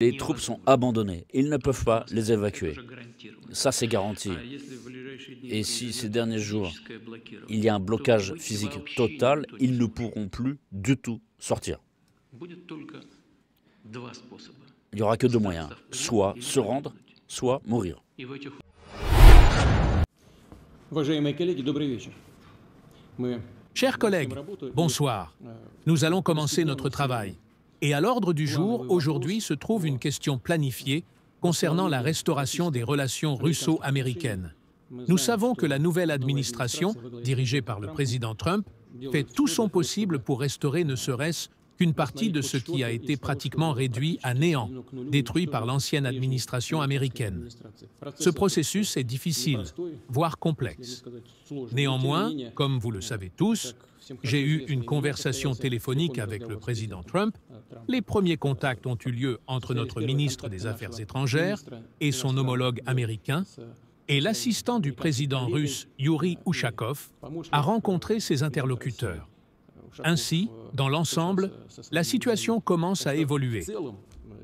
Les troupes sont abandonnées. Ils ne peuvent pas les évacuer. Ça, c'est garanti. Et si ces derniers jours, il y a un blocage physique total, ils ne pourront plus du tout sortir. Il n'y aura que deux moyens, soit se rendre, soit mourir. Chers collègues, bonsoir. Nous allons commencer notre travail. Et à l'ordre du jour, aujourd'hui, se trouve une question planifiée concernant la restauration des relations russo-américaines. Nous savons que la nouvelle administration, dirigée par le président Trump, fait tout son possible pour restaurer ne serait-ce qu'une partie de ce qui a été pratiquement réduit à néant, détruit par l'ancienne administration américaine. Ce processus est difficile, voire complexe. Néanmoins, comme vous le savez tous, j'ai eu une conversation téléphonique avec le président Trump. Les premiers contacts ont eu lieu entre notre ministre des Affaires étrangères et son homologue américain, et l'assistant du président russe Yuri Ushakov a rencontré ses interlocuteurs. Ainsi, dans l'ensemble, la situation commence à évoluer.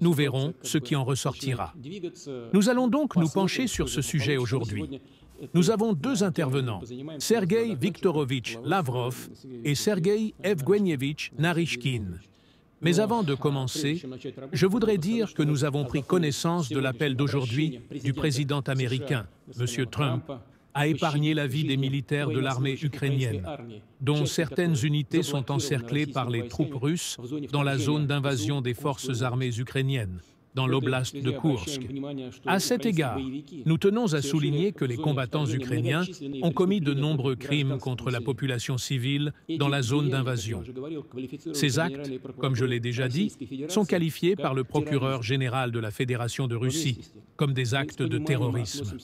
Nous verrons ce qui en ressortira. Nous allons donc nous pencher sur ce sujet aujourd'hui. Nous avons deux intervenants, Sergei Viktorovitch Lavrov et Sergei Evguenievitch Naryshkin. Mais avant de commencer, je voudrais dire que nous avons pris connaissance de l'appel d'aujourd'hui du président américain, M. Trump, à épargner la vie des militaires de l'armée ukrainienne, dont certaines unités sont encerclées par les troupes russes dans la zone d'invasion des forces armées ukrainiennes, dans l'oblast de Koursk. À cet égard, nous tenons à souligner que les combattants ukrainiens ont commis de nombreux crimes contre la population civile dans la zone d'invasion. Ces actes, comme je l'ai déjà dit, sont qualifiés par le procureur général de la Fédération de Russie comme des actes de terrorisme.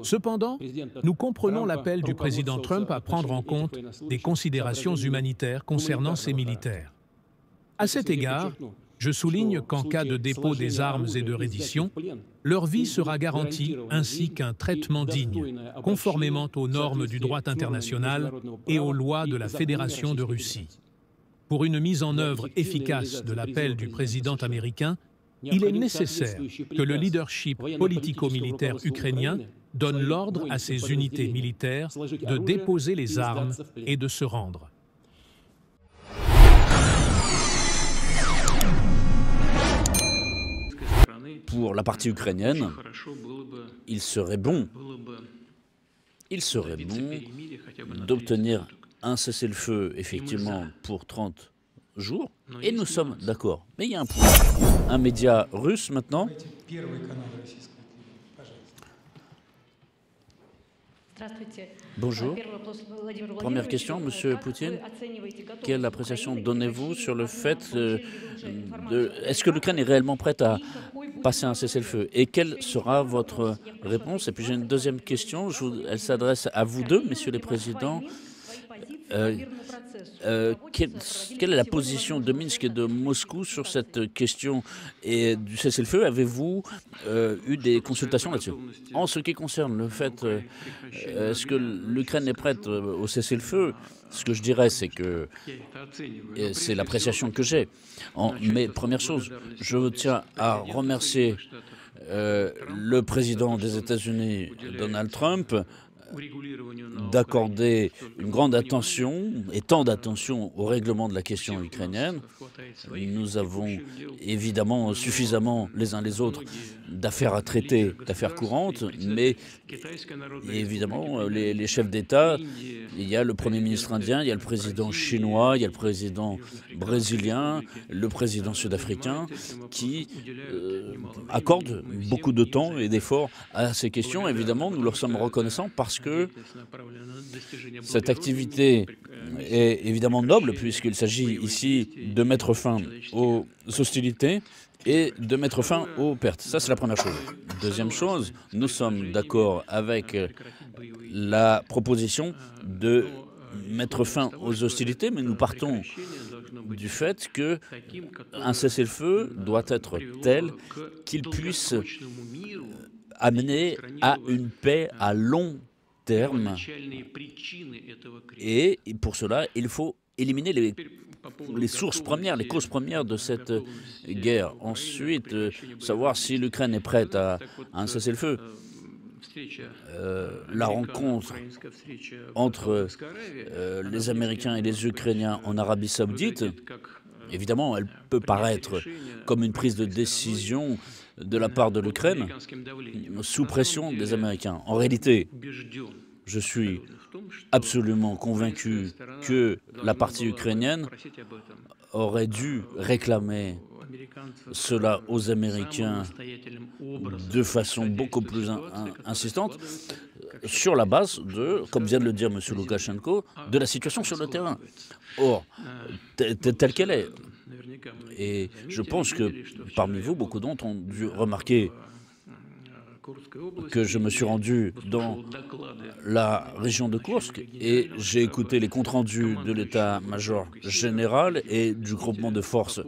Cependant, nous comprenons l'appel du président Trump à prendre en compte des considérations humanitaires concernant ces militaires. À cet égard, je souligne qu'en cas de dépôt des armes et de reddition, leur vie sera garantie ainsi qu'un traitement digne, conformément aux normes du droit international et aux lois de la Fédération de Russie. Pour une mise en œuvre efficace de l'appel du président américain, il est nécessaire que le leadership politico-militaire ukrainien donne l'ordre à ses unités militaires de déposer les armes et de se rendre. Pour la partie ukrainienne, il serait bon d'obtenir un cessez-le-feu, effectivement, pour 30 jours, et nous sommes d'accord. Mais il y a un point. Un média russe, maintenant, bonjour. Première question, Monsieur Poutine. Quelle appréciation donnez-vous sur le fait est-ce que l'Ukraine est réellement prête à passer un cessez-le-feu? Et quelle sera votre réponse? Et puis j'ai une deuxième question, elle s'adresse à vous deux, messieurs les présidents. Quelle est la position de Minsk et de Moscou sur cette question et du cessez-le-feu? Avez-vous eu des consultations là-dessus? En ce qui concerne le fait, est-ce que l'Ukraine est prête au cessez-le-feu? Ce que je dirais, c'est que c'est l'appréciation que j'ai. Mais première chose, je tiens à remercier le président des États-Unis, Donald Trump, d'accorder une grande attention et tant d'attention au règlement de la question ukrainienne. Nous avons évidemment suffisamment les uns les autres d'affaires à traiter, d'affaires courantes, mais évidemment les chefs d'État, il y a le Premier ministre indien, il y a le président chinois, il y a le président brésilien, le président sud-africain qui accordent beaucoup de temps et d'efforts à ces questions. Évidemment, nous leur sommes reconnaissants parce que cette activité est évidemment noble puisqu'il s'agit ici de mettre fin aux hostilités et de mettre fin aux pertes. Ça, c'est la première chose. Deuxième chose, nous sommes d'accord avec la proposition de mettre fin aux hostilités, mais nous partons du fait qu'un cessez-le-feu doit être tel qu'il puisse amener à une paix à long terme. Et pour cela, il faut éliminer les les sources premières, les causes premières de cette guerre. Ensuite, savoir si l'Ukraine est prête à un cessez-le-feu. La rencontre entre les Américains et les Ukrainiens en Arabie Saoudite, évidemment, elle peut paraître comme une prise de décision de la part de l'Ukraine sous pression des Américains. En réalité, je suis absolument convaincu que la partie ukrainienne aurait dû réclamer cela aux Américains de façon beaucoup plus insistante sur la base de, comme vient de le dire M. Loukachenko, de la situation sur le terrain. Or, telle qu'elle est. Et je pense que parmi vous, beaucoup d'entre ont dû remarquer que je me suis rendu dans la région de Koursk et j'ai écouté les comptes rendus de l'état-major général et du groupement de forces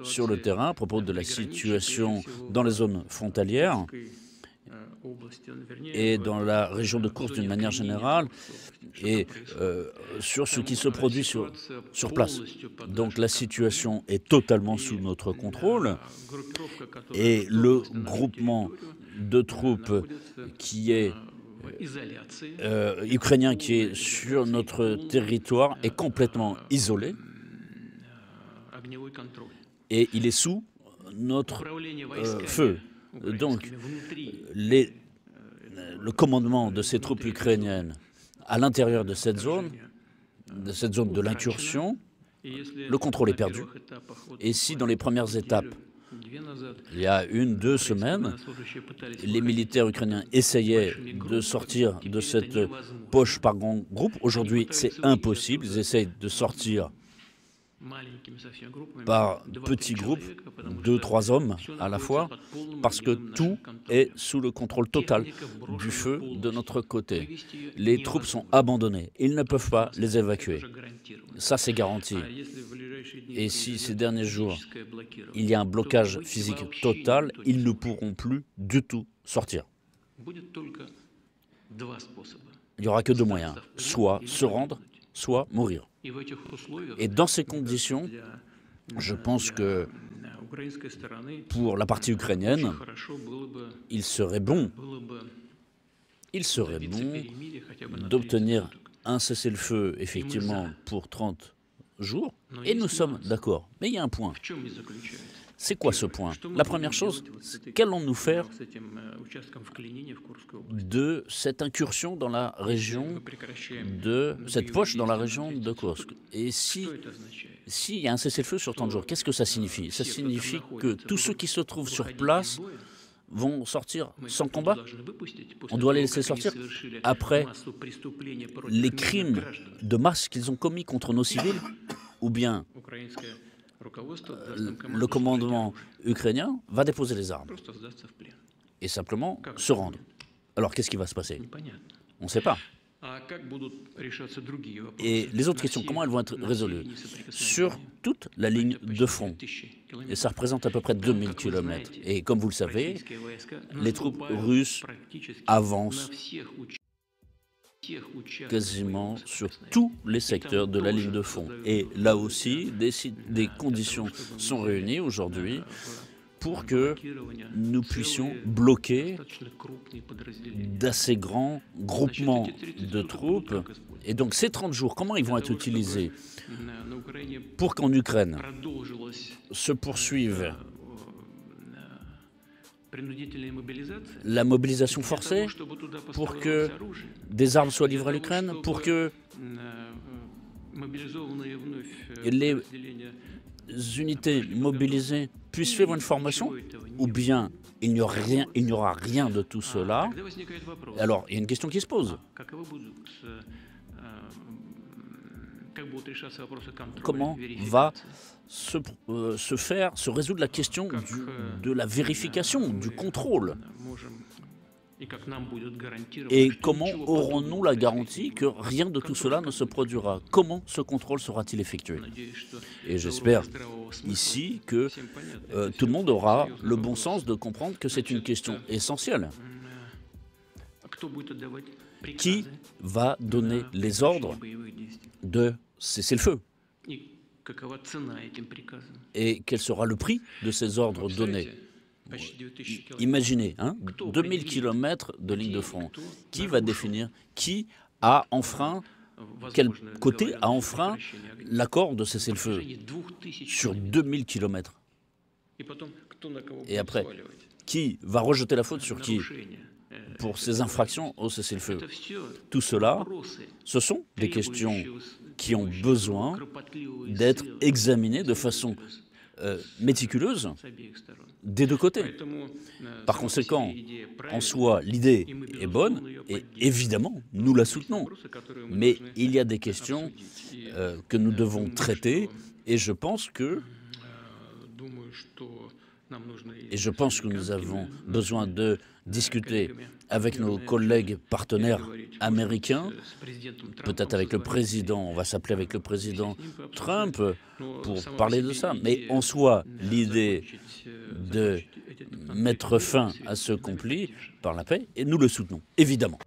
sur le terrain à propos de la situation dans les zones frontalières et dans la région de Koursk d'une manière générale et sur ce qui se produit sur place. Donc la situation est totalement sous notre contrôle et le groupement de troupes qui est ukrainien qui est sur notre territoire est complètement isolé et il est sous notre feu. Donc le commandement de ces troupes ukrainiennes à l'intérieur de cette zone de l'incursion, le contrôle est perdu. Et si dans les premières étapes, il y a 1-2 semaines, les militaires ukrainiens essayaient de sortir de cette poche par grand groupe. Aujourd'hui, c'est impossible. Ils essayent de sortir par petits groupes, 2-3 hommes à la fois, parce que tout est sous le contrôle total du feu de notre côté. Les troupes sont abandonnées. Ils ne peuvent pas les évacuer. Ça, c'est garanti. Et si ces derniers jours, il y a un blocage physique total, ils ne pourront plus du tout sortir. Il n'y aura que 2 moyens, soit se rendre, soit mourir. Et dans ces conditions, je pense que pour la partie ukrainienne, il serait bon d'obtenir un cessez-le-feu, effectivement, pour 30 jours, et nous sommes d'accord. Mais il y a un point. C'est quoi ce point? La première chose, qu'allons-nous faire de cette incursion dans la région de cette poche dans la région de Koursk? Et s'il y a un cessez-le-feu sur 30 jours, qu'est-ce que ça signifie? Ça signifie que tous ceux qui se trouvent sur place vont sortir sans combat? On doit les laisser sortir après les crimes de masse qu'ils ont commis contre nos civils? Ou bien le commandement ukrainien va déposer les armes et simplement se rendre. Alors qu'est-ce qui va se passer? On ne sait pas. Et les autres questions, comment elles vont être résolues? Sur toute la ligne de front. Et ça représente à peu près 2000 km. Et comme vous le savez, les troupes russes avancent quasiment sur tous les secteurs de la ligne de front. Et là aussi, des conditions sont réunies aujourd'hui pour que nous puissions bloquer d'assez grands groupements de troupes. Et donc ces 30 jours, comment ils vont être utilisés pour qu'en Ukraine se poursuive la mobilisation forcée, pour que des armes soient livrées à l'Ukraine, pour que les unités mobilisées puissent faire une formation, ou bien il n'y aura rien de tout cela. Alors, il y a une question qui se pose. Comment va se résoudre la question de la vérification, du contrôle? Et comment aurons-nous la garantie que rien de tout cela ne se produira? Comment ce contrôle sera-t-il effectué? Et j'espère ici que tout le monde aura le bon sens de comprendre que c'est une question essentielle. Qui va donner les ordres de cesser le feu? Et quel sera le prix de ces ordres donnés? Imaginez, 2000 km de ligne de front. Qui va définir qui a enfreint, quel côté a enfreint l'accord de cessez-le-feu sur 2000 km? Et après, qui va rejeter la faute sur qui pour ces infractions au cessez-le-feu? Tout cela, ce sont des questions qui ont besoin d'être examinées de façon méticuleuse des deux côtés. Par conséquent, en soi, l'idée est bonne et évidemment, nous la soutenons. Mais il y a des questions que nous devons traiter et je pense que nous avons besoin de discuter avec nos collègues partenaires américains, peut-être avec le président, on va s'appeler avec le président Trump pour parler de ça. Mais en soi, l'idée de mettre fin à ce conflit par la paix, et nous le soutenons, évidemment.